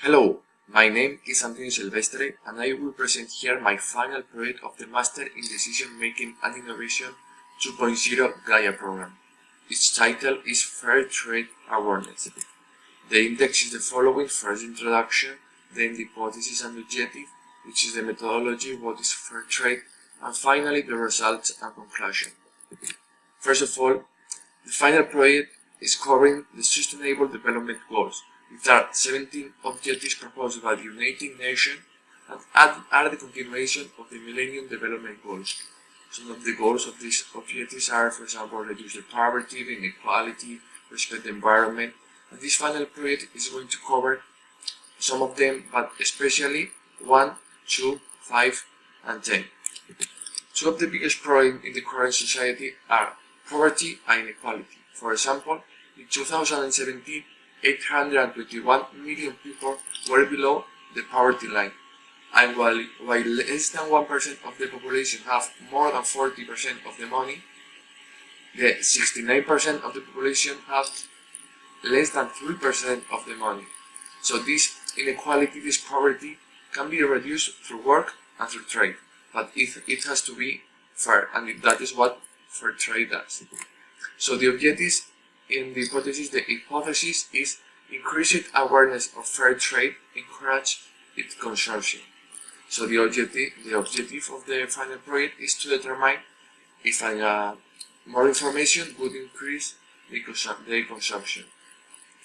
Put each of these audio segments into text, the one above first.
Hello, my name is Silvestre and I will present here my final project of the Master in Decision Making and Innovation 2.0 Gaia program. Its title is Fair Trade Awareness. The index is the following: first introduction, then the hypothesis and objective, which is the methodology, what is fair trade, and finally the results and conclusion. First of all, the final project is covering the Sustainable Development Goals, which are 17 objectives proposed by the United Nations and are the continuation of the Millennium Development Goals. Some of the goals of these objectives are, for example, reduce the poverty, the inequality, respect the environment, and this final project is going to cover some of them, but especially 1, 2, 5, and 10. Two of the biggest problems in the current society are poverty and inequality. For example, in 2017, 821 million people were below the poverty line, and while less than 1% of the population have more than 40% of the money, the 69% of the population have less than 3% of the money. So this inequality, this poverty, can be reduced through work and through trade, but it has to be fair, and that is what fair trade does. So the objectives in the hypothesis is increased awareness of fair trade, encourage its consumption. So the objective of the final project is to determine if more information would increase the consumption.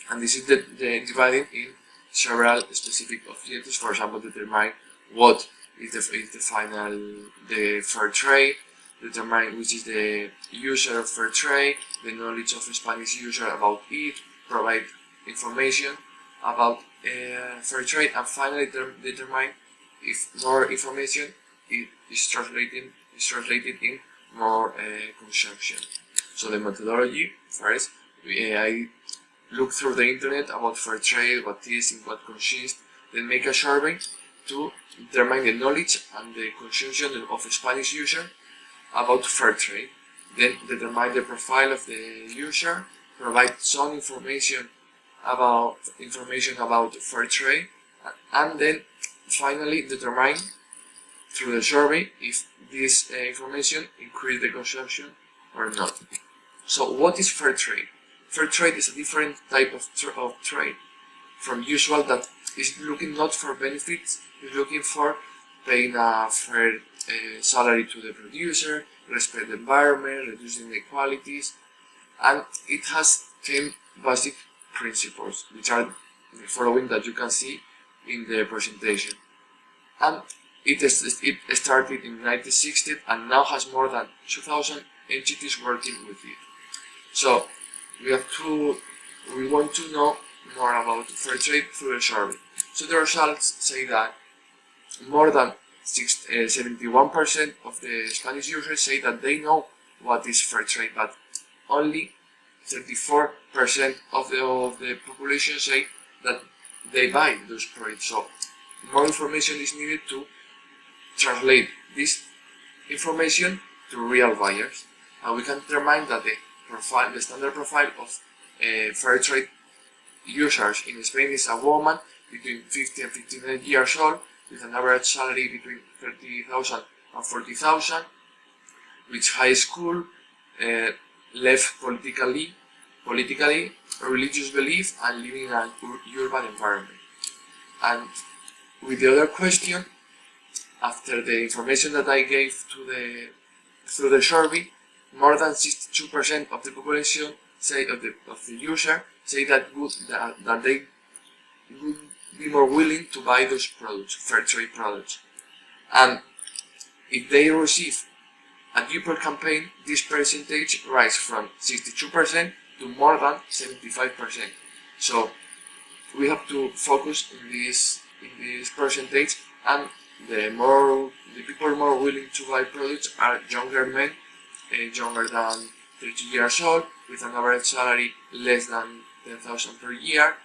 And this is divided in several specific objectives. For example, determine what is the fair trade, determine which is the user of fair trade, the knowledge of Spanish user about it, provide information about fair trade, and finally determine if more information is translated in more consumption. So the methodology: first, I look through the internet about fair trade, what is, in what consists, then make a survey to determine the knowledge and the consumption of a Spanish user about fair trade. Then determine the profile of the user, provide some information about fair trade, and then finally determine through the survey if this information increase the consumption or not. So what is fair trade? Fair trade is a different type of trade from usual, that is looking not for benefits, is looking for paying a fair salary to the producer, respect the environment, reducing inequalities, and it has 10 basic principles, which are the following that you can see in the presentation. And it started in 1960 and now has more than 2,000 entities working with it. So we want to know more about fair trade through the survey. So the results say that more than 71% of the Spanish users say that they know what is fair trade, but only 34% of the population say that they buy those products. So more information is needed to translate this information to real buyers, and we can determine that the standard profile of fair trade users in Spain is a woman between 50 and 59 years old, with an average salary between 30,000 and 40,000, with high school, left politically, religious belief, and living in an urban environment. And with the other question, after the information that I gave through the survey, more than 62% of the population of the user say that they would be more willing to buy those products, fair trade products. And if they receive a Upper campaign, this percentage rises from 62% to more than 75%. So we have to focus in this percentage, and the people more willing to buy products are younger men, younger than 30 years old, with an average salary less than 10,000 per year,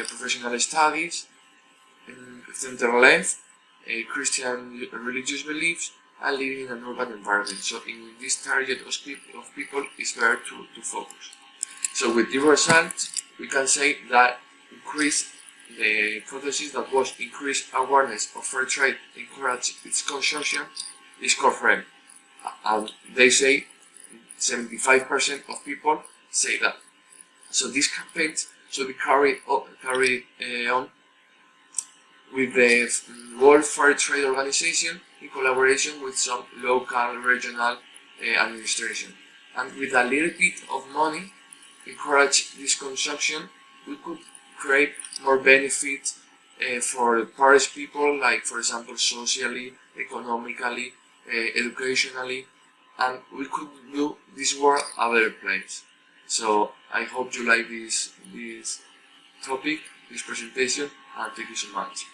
professional studies, center left, Christian religious beliefs, and living in an urban environment. So in this target of people, it's better to focus. So with the results, we can say that increased the hypothesis that was increased awareness of fair trade encourage its consumption is confirmed, and they say 75% of people say that. So these campaigns should be carried on with the World Fair Trade Organization in collaboration with some local, regional administration. And with a little bit of money, encourage this consumption, we could create more benefit for poorest people, like for example socially, economically, educationally, and we could do this world a better place. So I hope you like this topic, this presentation, and thank you so much.